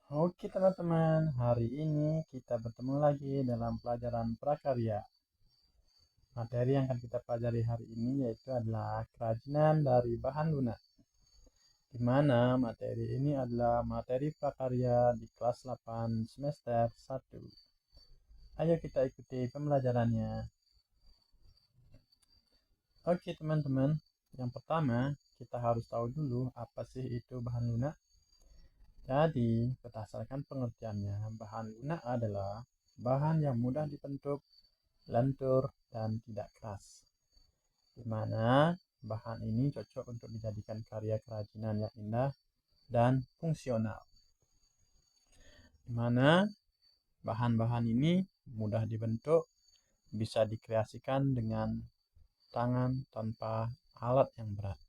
Oke teman-teman, hari ini kita bertemu lagi dalam pelajaran prakarya. Materi yang akan kita pelajari hari ini yaitu adalah kerajinan dari bahan lunak. Di mana materi ini adalah materi prakarya di kelas 8 semester 1. Ayo kita ikuti pembelajarannya. Oke teman-teman, yang pertama kita harus tahu dulu apa sih itu bahan lunak. Jadi, berdasarkan pengertiannya, bahan lunak adalah bahan yang mudah dibentuk, lentur, dan tidak keras. Di mana bahan ini cocok untuk dijadikan karya kerajinan yang indah dan fungsional. Di mana bahan-bahan ini mudah dibentuk, bisa dikreasikan dengan tangan tanpa alat yang berat.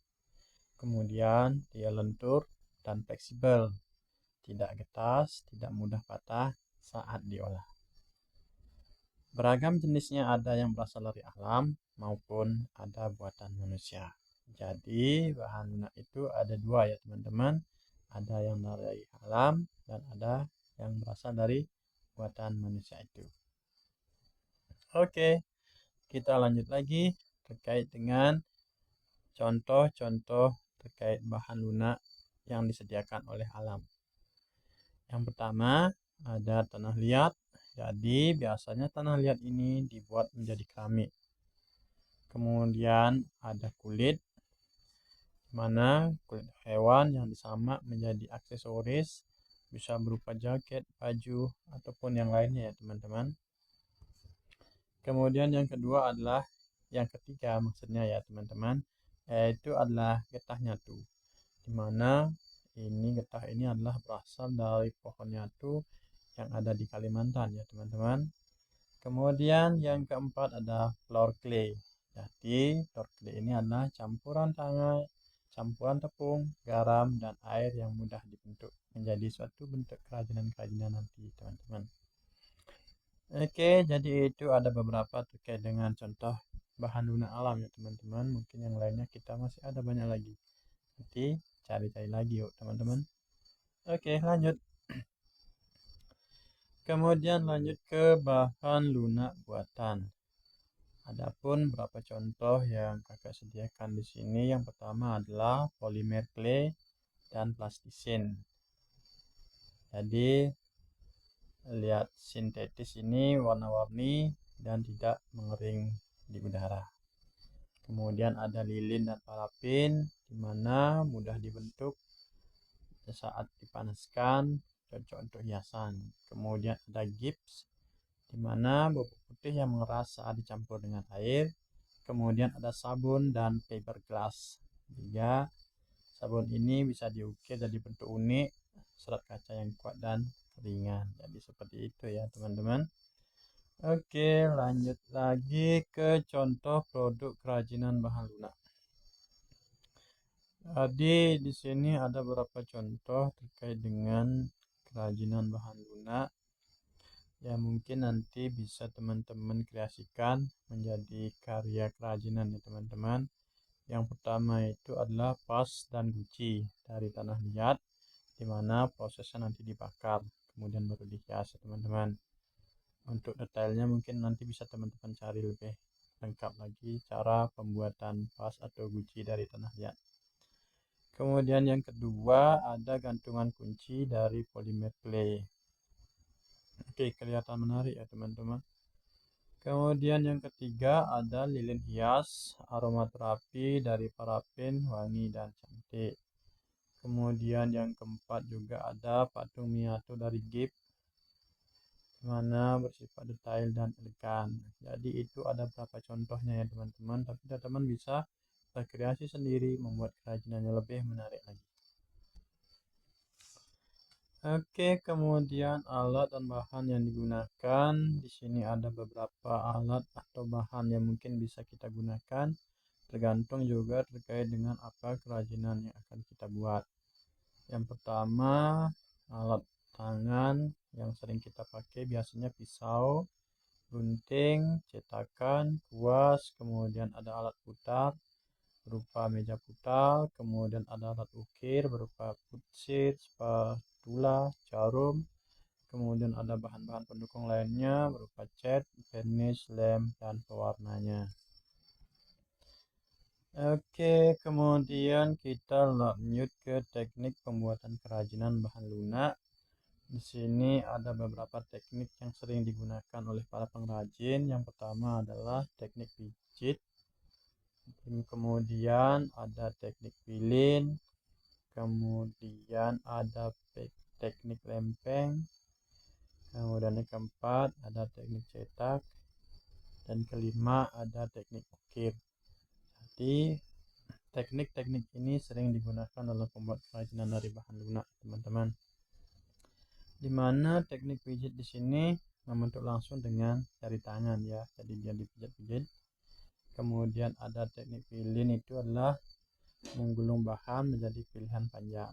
Kemudian dia lentur dan fleksibel, tidak getas, tidak mudah patah saat diolah. Beragam jenisnya ada yang berasal dari alam maupun ada buatan manusia. Jadi bahan lunak itu ada dua ya teman-teman. Ada yang dari alam dan ada yang berasal dari buatan manusia itu. Oke, kita lanjut lagi terkait dengan contoh-contoh terkait bahan lunak yang disediakan oleh alam. Yang pertama ada tanah liat. Jadi biasanya tanah liat ini dibuat menjadi keramik. Kemudian ada kulit, mana kulit hewan yang disamak menjadi aksesoris, bisa berupa jaket, baju, ataupun yang lainnya ya teman-teman. Kemudian yang kedua adalah, yang ketiga maksudnya ya teman-teman, yaitu adalah getah nyatu. Dimana getah ini adalah berasal dari pohon nyatu yang ada di Kalimantan ya teman-teman. Kemudian yang keempat ada floor clay. Jadi floor clay ini adalah campuran tanah, campuran tepung, garam, dan air yang mudah dibentuk menjadi suatu bentuk kerajinan-kerajinan nanti teman-teman. Oke, jadi itu ada beberapa terkait dengan contoh bahan lunak alam ya teman-teman. Mungkin yang lainnya kita masih ada banyak lagi. Nanti cari-cari lagi yuk teman-teman. Oke, lanjut. Kemudian lanjut ke bahan lunak buatan. Adapun beberapa contoh yang kakak sediakan di sini. Yang pertama adalah polimer clay dan plastisin. Jadi lihat sintetis ini warna-warni dan tidak mengering di udara. Kemudian ada lilin dan parafin, di mana mudah dibentuk saat dipanaskan, cocok untuk hiasan. Kemudian ada gips, di mana bubuk putih yang mengeras saat dicampur dengan air. Kemudian ada sabun dan fiberglass. Juga sabun ini bisa diukir jadi bentuk unik, serat kaca yang kuat dan ringan. Jadi seperti itu ya teman-teman. Oke, lanjut lagi ke contoh produk kerajinan bahan lunak. Jadi di sini ada beberapa contoh terkait dengan kerajinan bahan lunak yang mungkin nanti bisa teman-teman kreasikan menjadi karya kerajinan ya teman-teman. Yang pertama itu adalah vas dan guci dari tanah liat, di mana prosesnya nanti dibakar, kemudian baru dihias ya teman-teman. Untuk detailnya mungkin nanti bisa teman-teman cari lebih lengkap lagi cara pembuatan vas atau guci dari tanah liat. Kemudian yang kedua ada gantungan kunci dari polimer clay. Oke, kelihatan menarik ya teman-teman. Kemudian yang ketiga ada lilin hias aromaterapi dari parafin, wangi dan cantik. Kemudian yang keempat juga ada patung miniatur dari gips, mana bersifat detail dan elegan. Jadi itu ada beberapa contohnya ya teman-teman, tapi teman-teman bisa berkreasi sendiri membuat kerajinannya lebih menarik lagi. Oke, kemudian alat dan bahan yang digunakan. Di sini ada beberapa alat atau bahan yang mungkin bisa kita gunakan, tergantung juga terkait dengan apa kerajinan yang akan kita buat. Yang pertama, alat tangan yang sering kita pakai biasanya pisau, gunting, cetakan, kuas, kemudian ada alat putar berupa meja putar, kemudian ada alat ukir berupa putsir, spatula, jarum, kemudian ada bahan-bahan pendukung lainnya berupa cat, varnish, lem, dan pewarnanya. Oke, kemudian kita lanjut ke teknik pembuatan kerajinan bahan lunak. Di sini ada beberapa teknik yang sering digunakan oleh para pengrajin. Yang pertama adalah teknik pijit, kemudian ada teknik pilin, kemudian ada teknik lempeng, kemudian yang keempat ada teknik cetak, dan kelima ada teknik ukir. Jadi teknik-teknik ini sering digunakan dalam pembuat kerajinan dari bahan lunak, teman-teman. Dimana teknik pijit di sini membentuk langsung dengan jari tangan ya, jadi dia dipijat-pijat. Kemudian ada teknik pilin, itu adalah menggulung bahan menjadi pilihan panjang.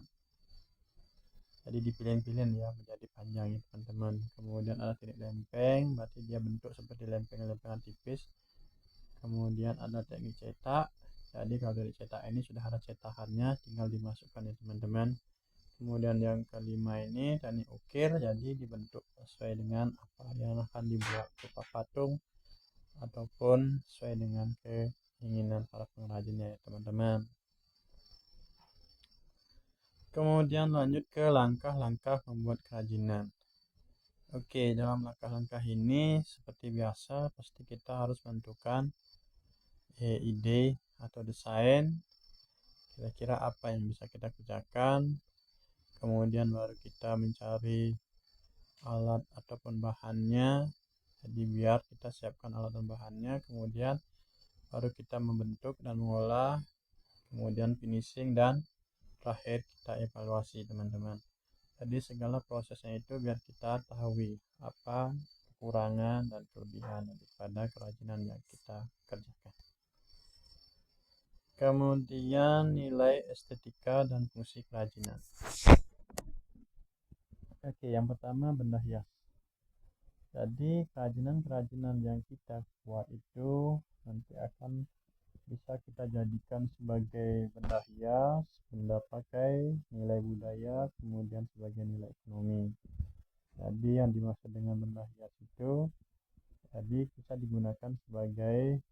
Jadi dipilin-pilin ya menjadi panjang ya teman-teman. Kemudian ada teknik lempeng, berarti dia bentuk seperti lempeng-lempengan tipis. Kemudian ada teknik cetak. Jadi kalau dari cetak ini sudah ada cetakannya, tinggal dimasukkan ya teman-teman. Kemudian yang kelima ini teknik ukir, jadi dibentuk sesuai dengan apa yang akan dibuat, berupa patung ataupun sesuai dengan keinginan para pengrajinnya ya teman-teman. Kemudian lanjut ke langkah-langkah membuat kerajinan. Oke, dalam langkah-langkah ini seperti biasa pasti kita harus menentukan ide atau desain, kira-kira apa yang bisa kita kerjakan. Kemudian baru kita mencari alat ataupun bahannya. Jadi biar kita siapkan alat dan bahannya, kemudian baru kita membentuk dan mengolah, kemudian finishing, dan terakhir kita evaluasi teman-teman. Jadi segala prosesnya itu biar kita tahu apa kekurangan dan kelebihan daripada kerajinan yang kita kerjakan. Kemudian nilai estetika dan fungsi kerajinan. Oke, yang pertama benda hias. Jadi kerajinan-kerajinan yang kita buat itu nanti akan bisa kita jadikan sebagai benda hias, benda pakai, nilai budaya, kemudian sebagai nilai ekonomi. Jadi yang dimaksud dengan benda hias itu jadi bisa digunakan sebagai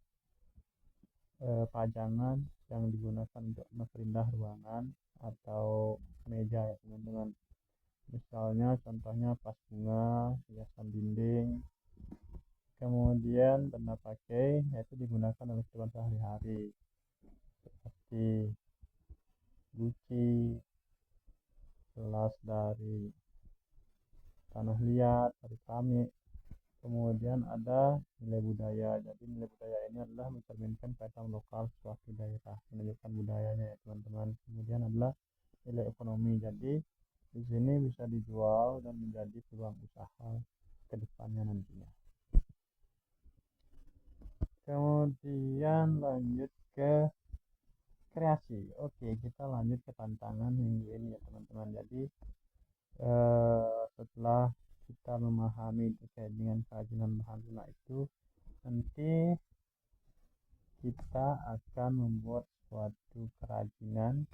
pajangan yang digunakan untuk memperindah ruangan atau meja ya teman-teman. Misalnya contohnya vas bunga, hiasan dinding. Kemudian benda pakai yaitu digunakan oleh kehidupan sehari-hari seperti guci, gelas dari tanah liat, dari keramik. Kemudian ada nilai budaya. Jadi nilai budaya ini adalah mencerminkan kearifan lokal suatu daerah, menunjukkan budayanya ya teman-teman. Kemudian adalah nilai ekonomi. Jadi di sini bisa dijual dan menjadi peluang usaha ke depannya nantinya. Kemudian lanjut ke kreasi. Oke, kita lanjut ke tantangan minggu ini ya teman-teman. Jadi setelah kita memahami terkait dengan kerajinan bahan lunak itu, nanti kita akan membuat suatu kerajinan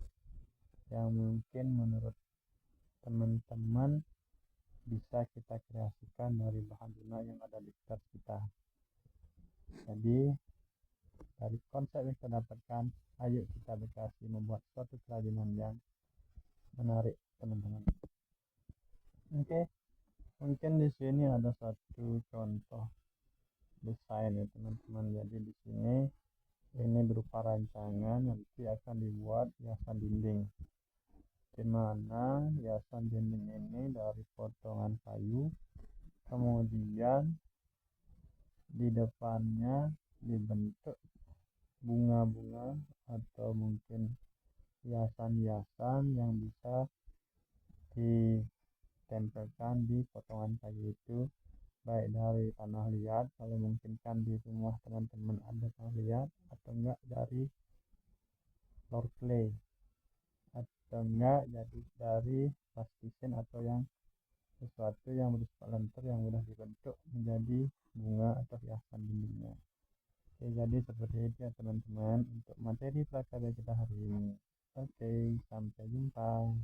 yang mungkin menurut teman-teman bisa kita kreasikan dari bahan lunak yang ada di sekitar kita. Jadi dari konsep yang kita dapatkan, ayo kita berkreasi membuat suatu kerajinan yang menarik teman-teman. Oke, mungkin di sini ada satu contoh desain ya teman-teman. Jadi di sini ini berupa rancangan nanti akan dibuat hiasan dinding, di mana hiasan dinding ini dari potongan kayu, kemudian di depannya dibentuk bunga-bunga atau mungkin hiasan-hiasan yang bisa ditempelkan di potongan kayu itu, baik dari tanah liat, kalau mungkin kan di rumah teman-teman ada tanah liat, atau enggak dari floor clay, atau enggak jadi dari plastisin atau yang sesuatu yang bersifat lentur yang mudah dibentuk menjadi bunga atau hiasan dindingnya. Oke, jadi seperti itu ya teman-teman untuk materi prakarya kita hari ini. Oke, sampai jumpa.